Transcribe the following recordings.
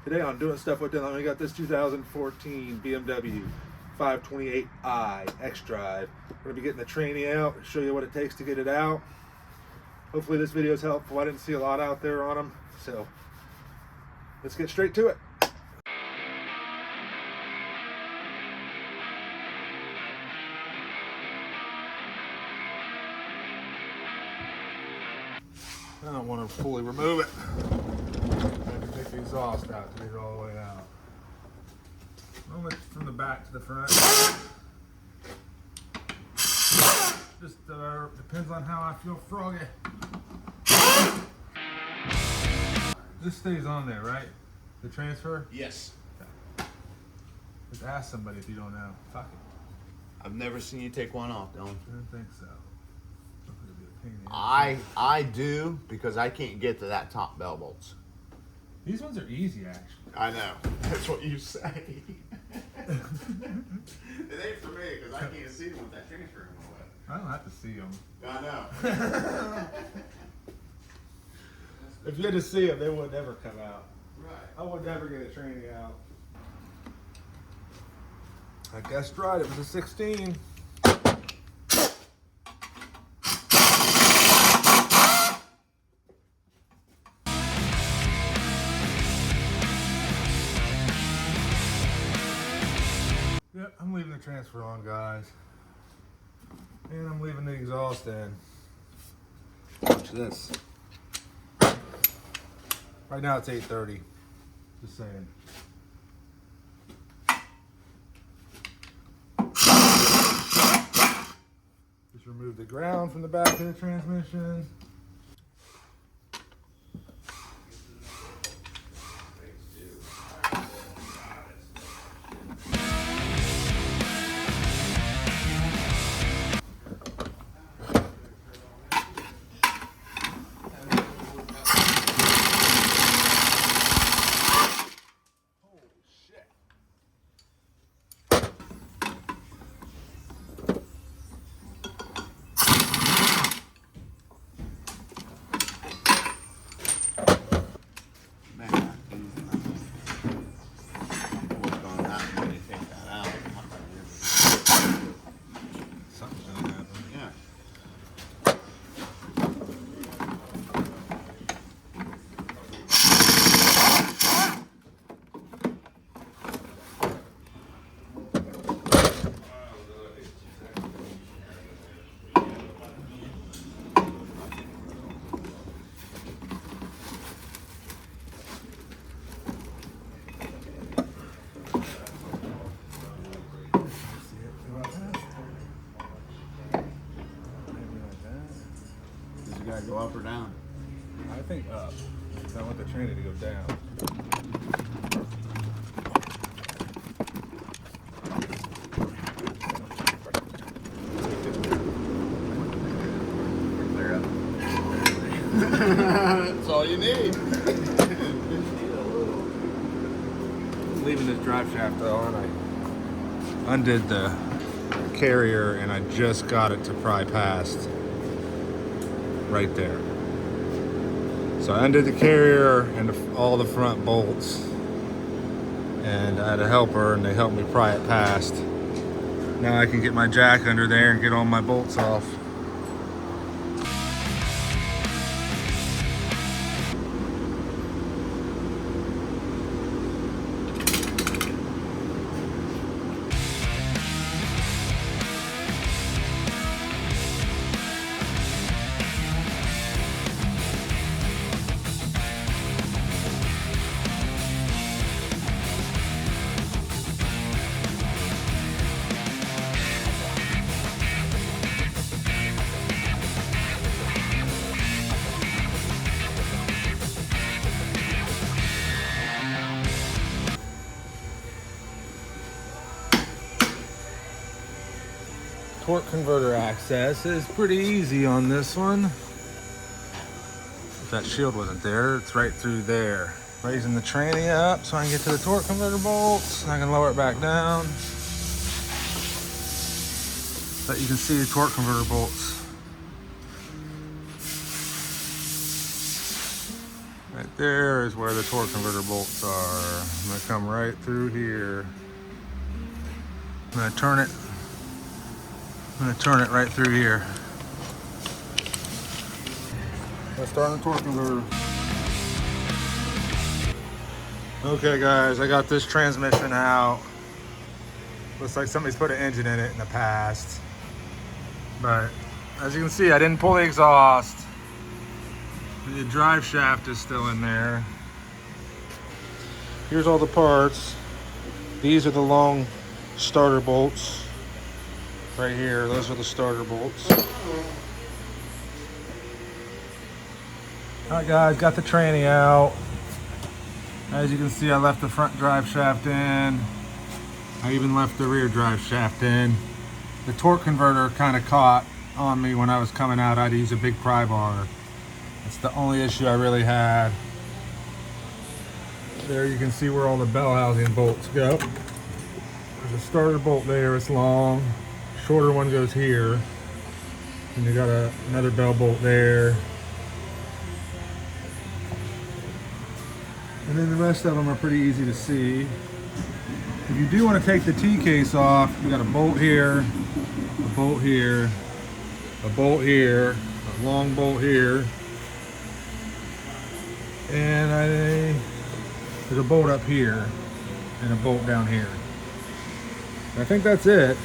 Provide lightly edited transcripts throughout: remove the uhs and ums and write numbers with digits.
Today on Doing Stuff with Dylan, we got this 2014 BMW 528i X-Drive. We're going to be getting the tranny out, show you what it takes to get it out. Hopefully this video is helpful. I didn't see a lot out there on them, so let's get straight to it. I don't want to fully remove it. I have to take the exhaust out to get it all the way out. Move it from the back to the front. Just depends on how I feel froggy. This stays on there, right? The transfer? Yes. Okay. Just ask somebody if you don't know. Fuck it. I've never seen you take one off, Dylan. I don't think so. It'll be a pain in the ass. I do, because I can't get to that top bell bolts. These ones are easy, actually. I know. That's what you say. It ain't for me, because I can't see them with that transfer in my way. I don't have to see them. I know. If you had to see them, they would never come out. Right. I would never get a tranny out. I guessed right, it was a 16. Yep, I'm leaving the transfer on, guys. And I'm leaving the exhaust in. Watch this. Right now it's 8:30. Just saying. Just remove the ground from the back of the transmission. Go up or down? I think up. I want the tranny to go down. Clear up. That's all you need. Leaving this drive shaft on, I undid the carrier and I just got it to pry past right there. So I undid the carrier and all the front bolts, and I had a helper and they helped me pry it past. Now I can get my jack under there and get all my bolts off. Torque converter access is pretty easy on this one. If that shield wasn't there, it's right through there. Raising the tranny up so I can get to the torque converter bolts, and I can lower it back down. But you can see the torque converter bolts right There is where the torque converter bolts are. I'm gonna come right through here. I'm gonna turn it right through here. Let's start the torque converter. Okay guys, I got this transmission out. Looks like somebody's put an engine in it in the past. But as you can see, I didn't pull the exhaust. The drive shaft is still in there. Here's all the parts. These are the long starter bolts. Right here, those are the starter bolts. Alright guys, got the tranny out. As you can see, I left the front drive shaft in. I even left the rear drive shaft in. The torque converter kind of caught on me when I was coming out. I had to use a big pry bar. That's the only issue I really had. There you can see where all the Bellhousing bolts go. There's a starter bolt there, it's long. Shorter one goes here. And you got another bell bolt there. And then the rest of them are pretty easy to see. If you do want to take the T-case off, you got a bolt here, a bolt here, a bolt here, a long bolt here, and there's a bolt up here and a bolt down here. I think that's it.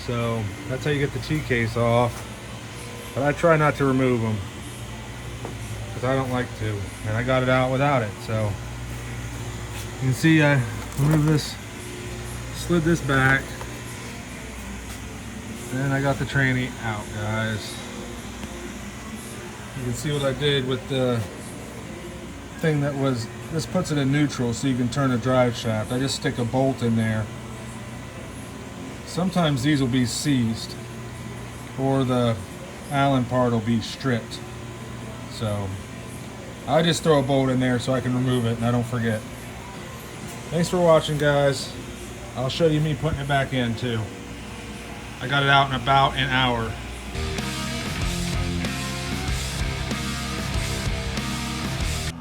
So that's how you get the T-case off. But I try not to remove them because I don't like to, and I got it out without it. So you can see I removed this, slid this back, and I got the tranny out, guys. You can see what I did with the thing that was, this puts it in neutral so you can turn the drive shaft. I just stick a bolt in there. Sometimes these will be seized or the Allen part will be stripped. So I just throw a bolt in there so I can remove it and I don't forget. Thanks for watching, guys. I'll show you me putting it back in too. I got it out in about an hour.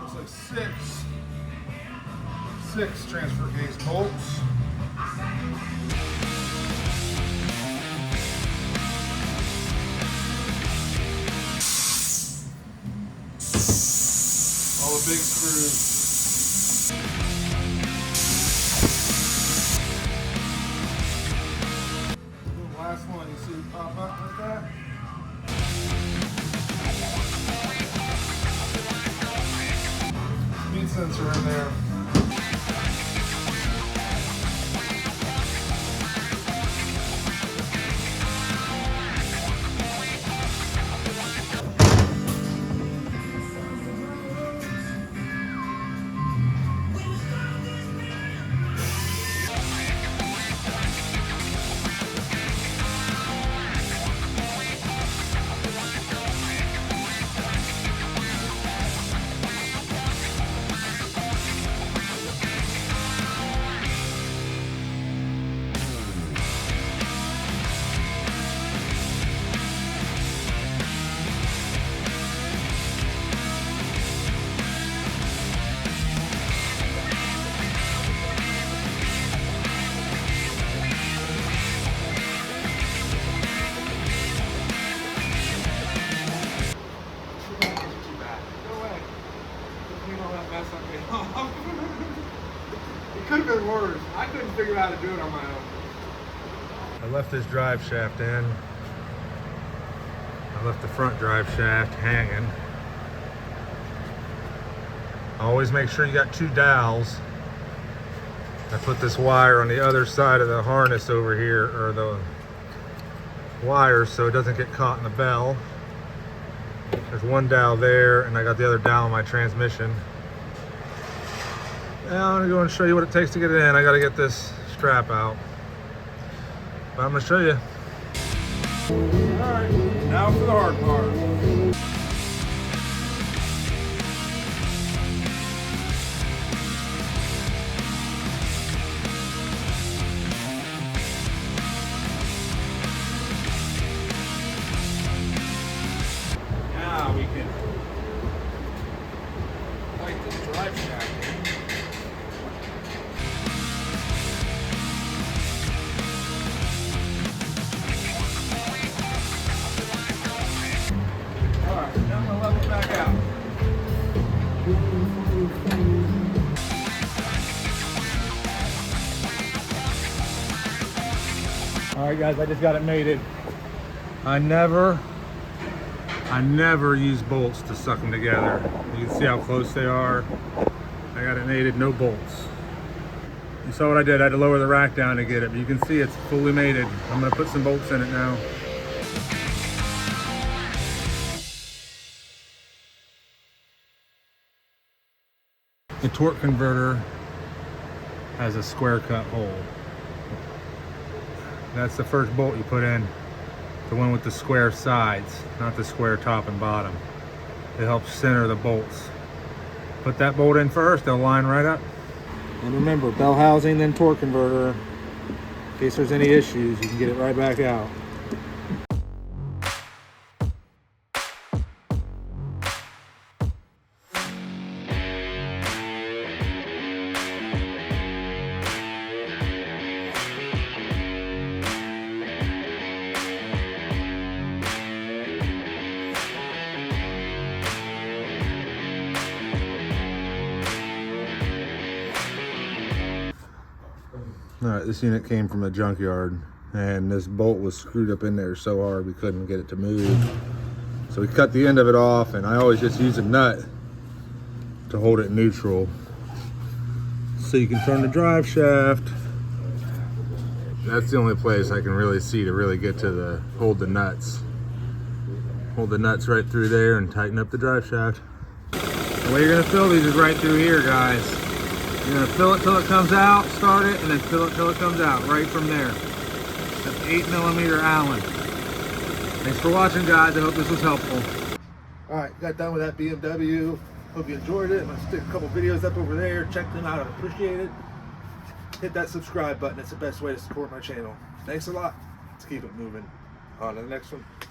Looks like six transfer case bolts. All the big screws. Last one, you see it pop up like that? Speed sensor in there. It could have been worse. I couldn't figure out how to do it on my own. I left this drive shaft in. I left the front drive shaft hanging. Always make sure you got 2 dowels. I put this wire on the other side of the harness over here, or the wire, so it doesn't get caught in the bell. There's 1 dowel there, and I got the other dowel in my transmission. Now I'm gonna go and show you what it takes to get it in. I gotta get this strap out, but I'm gonna show you. All right, now for the hard part. Now we can drive shaft in. Alright, now I'm going to level it back out. Alright guys, I just got it mated. I never use bolts to suck them together. You can see how close they are. I got it mated, no bolts. You saw what I did, I had to lower the rack down to get it, but you can see it's fully mated. I'm gonna put some bolts in it now. The torque converter has a square cut hole. That's the first bolt you put in. The one with the square sides, not the square top and bottom. It helps center the bolts. Put that bolt in first, they'll line right up. And remember, Bellhousing, then torque converter. In case there's any issues, you can get it right back out. Alright, this unit came from a junkyard and this bolt was screwed up in there so hard we couldn't get it to move. So we cut the end of it off, and I always just use a nut to hold it neutral. So you can turn the drive shaft. That's the only place I can really see to really get to hold the nuts. Hold the nuts right through there and tighten up the drive shaft. The way you're gonna fill these is right through here, guys. You're gonna fill it till it comes out, start it, and then fill it till it comes out, right from there. That's 8mm Allen. Thanks for watching, guys. I hope this was helpful. All right, got done with that BMW. Hope you enjoyed it. I'm gonna stick a couple videos up over there. Check them out, I'd appreciate it. Hit that subscribe button. It's the best way to support my channel. Thanks a lot. Let's keep it moving. On to the next one.